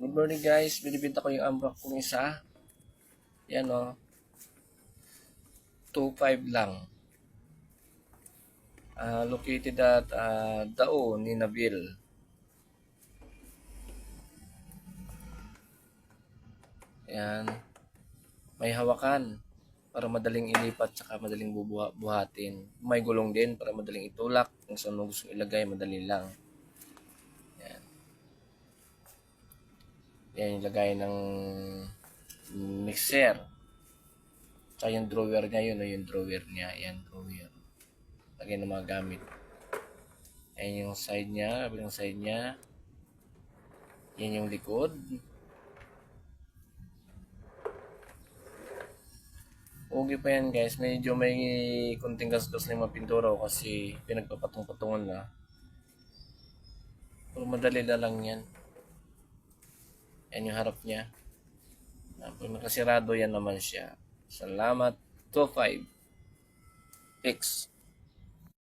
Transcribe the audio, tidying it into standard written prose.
Good morning guys, binibenta ko yung ambrock kong isa. Yan o. 2.5 lang. Located at Dao ni Nabil. Yan. May hawakan para madaling ilipat saka madaling buhatin. May gulong din para madaling itulak. Kung saan mo gusto ilagay, madali lang. Yan. Yan yung lagay ng mixer. Tsaka yung drawer niya, yun o yung drawer niya. Yan, drawer. Lagay ng mga gamit. Yan yung side niya, kabilang side niya. Yan yung likod. Okay pa yan guys, medyo may kunting gastos na yung mga pintura kasi pinagpapatong-patungan na. Pero madali na lang yan. Yan yung harap niya. Pag nakasirado yan naman siya. Salamat. 2.5 X.